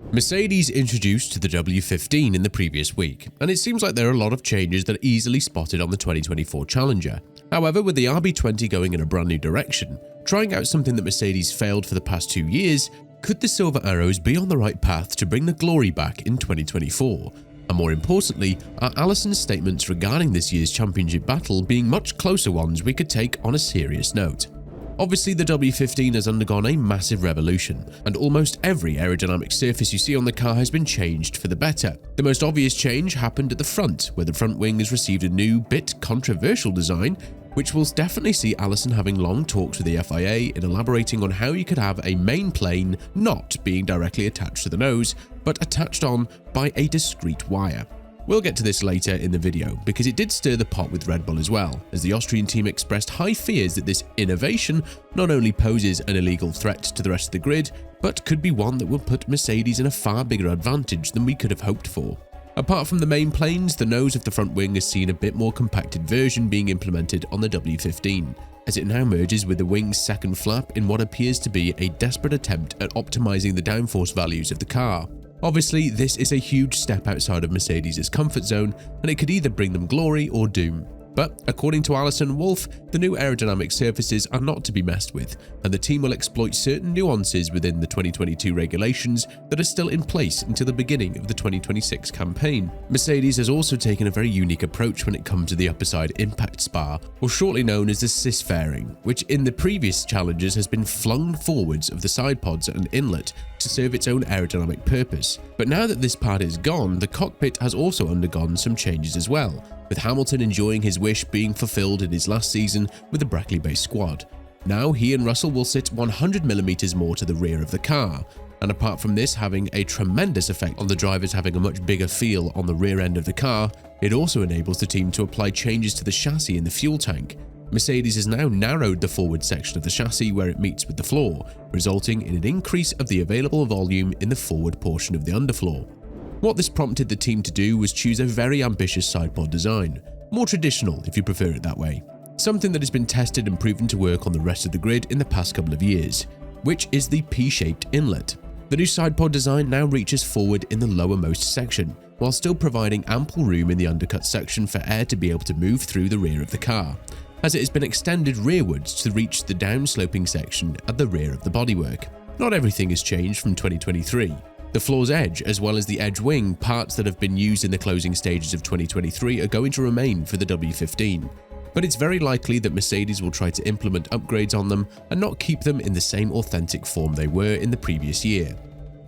Mercedes introduced the W15 in the previous week, and it seems like there are a lot of changes that are easily spotted on the 2024 Challenger. However, with the RB20 going in a brand new direction, trying out something that Mercedes failed for the past 2 years, could the Silver Arrows be on the right path to bring the glory back in 2024? And more importantly, are Allison's statements regarding this year's championship battle being much closer ones we could take on a serious note? Obviously, the W15 has undergone a massive revolution, and almost every aerodynamic surface you see on the car has been changed for the better. The most obvious change happened at the front, where the front wing has received a new, bit controversial design, which will definitely see Allison having long talks with the FIA in elaborating on how you could have a main plane not being directly attached to the nose, but attached on by a discrete wire. We'll get to this later in the video, because it did stir the pot with Red Bull as well, as the Austrian team expressed high fears that this innovation not only poses an illegal threat to the rest of the grid, but could be one that will put Mercedes in a far bigger advantage than we could have hoped for. Apart from the main planes, the nose of the front wing has seen a bit more compacted version being implemented on the W15, as it now merges with the wing's second flap in what appears to be a desperate attempt at optimizing the downforce values of the car. Obviously, this is a huge step outside of Mercedes' comfort zone, and it could either bring them glory or doom. But according to Allison and Wolff, the new aerodynamic surfaces are not to be messed with, and the team will exploit certain nuances within the 2022 regulations that are still in place until the beginning of the 2026 campaign. Mercedes has also taken a very unique approach when it comes to the upper side impact spar, or shortly known as the cis fairing, which in the previous challenges has been flung forwards of the side pods and inlet to serve its own aerodynamic purpose. But now that this part is gone, the cockpit has also undergone some changes as well, with Hamilton enjoying his wish being fulfilled in his last season with the Brackley-based squad. Now he and Russell will sit 100mm more to the rear of the car, and apart from this having a tremendous effect on the drivers having a much bigger feel on the rear end of the car, it also enables the team to apply changes to the chassis in the fuel tank. Mercedes has now narrowed the forward section of the chassis where it meets with the floor, resulting in an increase of the available volume in the forward portion of the underfloor. What this prompted the team to do was choose a very ambitious sidepod design, more traditional if you prefer it that way, something that has been tested and proven to work on the rest of the grid in the past couple of years, which is the P-shaped inlet. The new sidepod design now reaches forward in the lowermost section, while still providing ample room in the undercut section for air to be able to move through the rear of the car, as it has been extended rearwards to reach the downsloping section at the rear of the bodywork. Not everything has changed from 2023. The floor's edge, as well as the edge wing, parts that have been used in the closing stages of 2023 are going to remain for the W15. But it's very likely that Mercedes will try to implement upgrades on them and not keep them in the same authentic form they were in the previous year.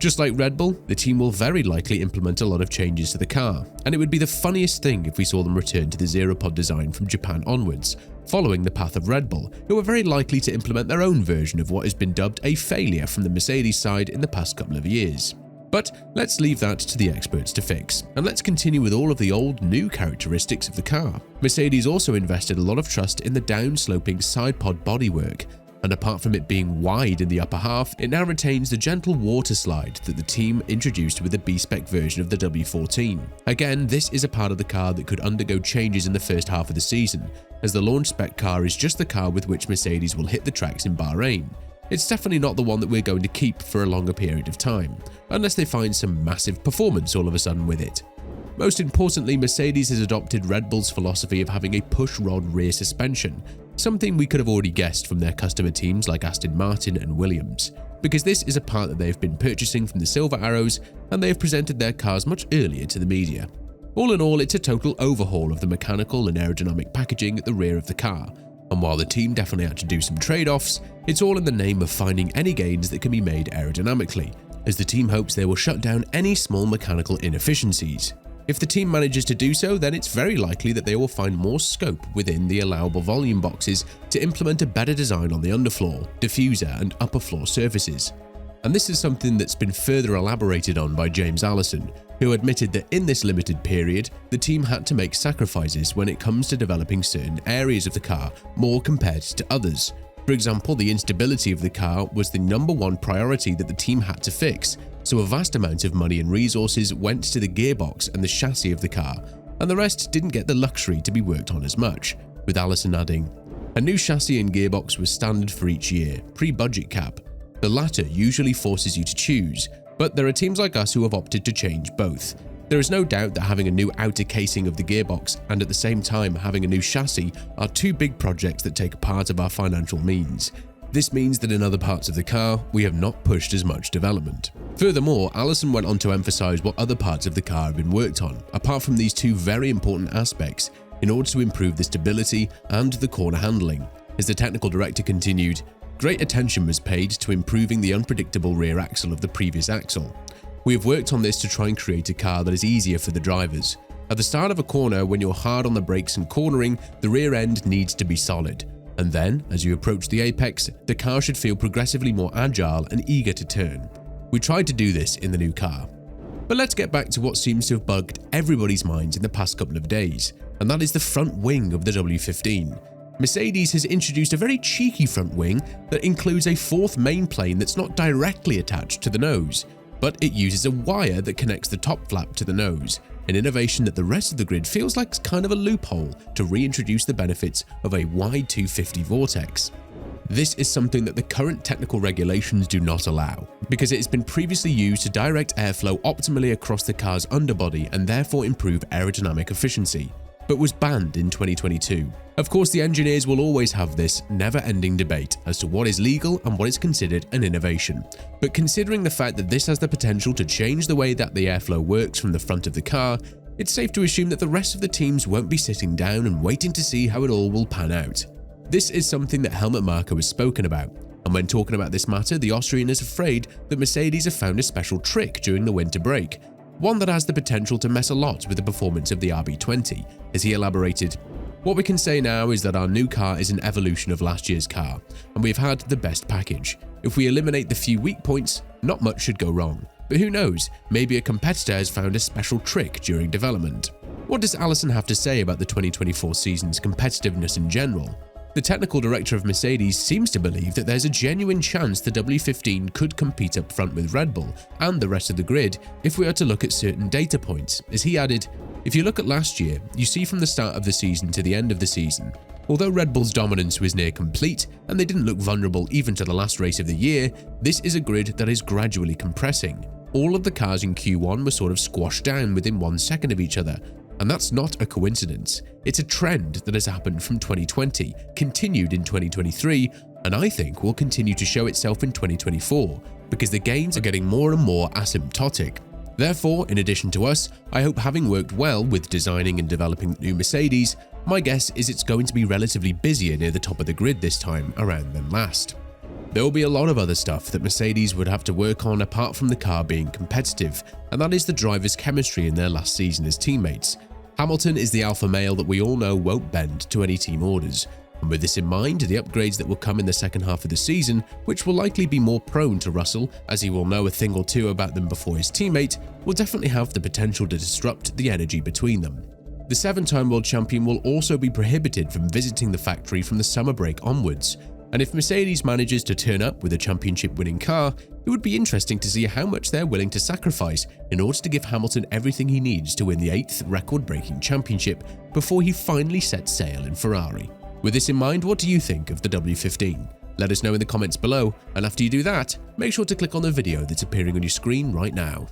Just like Red Bull, the team will very likely implement a lot of changes to the car, and it would be the funniest thing if we saw them return to the zero pod design from Japan onwards, following the path of Red Bull, who are very likely to implement their own version of what has been dubbed a failure from the Mercedes side in the past couple of years. But let's leave that to the experts to fix, and let's continue with all of the old new characteristics of the car. Mercedes also invested a lot of trust in the downsloping side pod bodywork, and apart from it being wide in the upper half, it now retains the gentle water slide that the team introduced with the B-spec version of the W14. Again, this is a part of the car that could undergo changes in the first half of the season, as the launch spec car is just the car with which Mercedes will hit the tracks in Bahrain. It's definitely not the one that we're going to keep for a longer period of time, unless they find some massive performance all of a sudden with it. Most importantly, Mercedes has adopted Red Bull's philosophy of having a push rod rear suspension, something we could have already guessed from their customer teams like Aston Martin and Williams, because this is a part that they have been purchasing from the Silver Arrows, and they have presented their cars much earlier to the media. All in all, it's a total overhaul of the mechanical and aerodynamic packaging at the rear of the car, and while the team definitely had to do some trade-offs, it's all in the name of finding any gains that can be made aerodynamically, as the team hopes they will shut down any small mechanical inefficiencies. If the team manages to do so, then it's very likely that they will find more scope within the allowable volume boxes to implement a better design on the underfloor, diffuser and upper floor surfaces. And this is something that's been further elaborated on by James Allison, who admitted that in this limited period, the team had to make sacrifices when it comes to developing certain areas of the car more compared to others. For example, the instability of the car was the #1 priority that the team had to fix, so a vast amount of money and resources went to the gearbox and the chassis of the car, and the rest didn't get the luxury to be worked on as much, with Allison adding, "A new chassis and gearbox was standard for each year, pre-budget cap. The latter usually forces you to choose, But there are teams like us who have opted to change both. There is no doubt that having a new outer casing of the gearbox and at the same time having a new chassis are two big projects that take a part of our financial means. This means that in other parts of the car, we have not pushed as much development. Furthermore, Allison went on to emphasize what other parts of the car have been worked on, apart from these two very important aspects, in order to improve the stability and the corner handling. As the technical director continued, great attention was paid to improving the unpredictable rear axle of the previous axle. We have worked on this to try and create a car that is easier for the drivers. At the start of a corner, when you're hard on the brakes and cornering, the rear end needs to be solid. And then, as you approach the apex, the car should feel progressively more agile and eager to turn. We tried to do this in the new car. But let's get back to what seems to have bugged everybody's minds in the past couple of days, and that is the front wing of the W15. Mercedes has introduced a very cheeky front wing that includes a fourth main plane that's not directly attached to the nose, but it uses a wire that connects the top flap to the nose, an innovation that the rest of the grid feels like kind of a loophole to reintroduce the benefits of a wide 250 vortex. This is something that the current technical regulations do not allow, because it has been previously used to direct airflow optimally across the car's underbody and therefore improve aerodynamic efficiency, but was banned in 2022. Of course, the engineers will always have this never-ending debate as to what is legal and what is considered an innovation. But considering the fact that this has the potential to change the way that the airflow works from the front of the car, it's safe to assume that the rest of the teams won't be sitting down and waiting to see how it all will pan out. This is something that Helmut Marko has spoken about, and when talking about this matter, the Austrian is afraid that Mercedes have found a special trick during the winter break, one that has the potential to mess a lot with the performance of the RB20. As he elaborated, "What we can say now is that our new car is an evolution of last year's car, and we've had the best package. If we eliminate the few weak points, not much should go wrong. But who knows, maybe a competitor has found a special trick during development." What does Allison have to say about the 2024 season's competitiveness in general? The technical director of Mercedes seems to believe that there's a genuine chance the W15 could compete up front with Red Bull and the rest of the grid if we are to look at certain data points. As he added, "If you look at last year, you see from the start of the season to the end of the season, although Red Bull's dominance was near complete and they didn't look vulnerable even to the last race of the year, this is a grid that is gradually compressing. All of the cars in Q1 were sort of squashed down within 1 second of each other. And that's not a coincidence. It's a trend that has happened from 2020, continued in 2023, and I think will continue to show itself in 2024, because the gains are getting more and more asymptotic. Therefore, in addition to us, I hope having worked well with designing and developing the new Mercedes, my guess is it's going to be relatively busier near the top of the grid this time around than last. There will be a lot of other stuff that Mercedes would have to work on apart from the car being competitive, and that is the drivers' chemistry in their last season as teammates. Hamilton is the alpha male that we all know won't bend to any team orders, and with this in mind, the upgrades that will come in the second half of the season, which will likely be more prone to Russell as he will know a thing or two about them before his teammate, will definitely have the potential to disrupt the energy between them. The 7-time world champion will also be prohibited from visiting the factory from the summer break onwards, and if Mercedes manages to turn up with a championship-winning car, it would be interesting to see how much they're willing to sacrifice in order to give Hamilton everything he needs to win the 8th record-breaking championship before he finally sets sail in Ferrari. With this in mind, what do you think of the W15? Let us know in the comments below, and after you do that, make sure to click on the video that's appearing on your screen right now.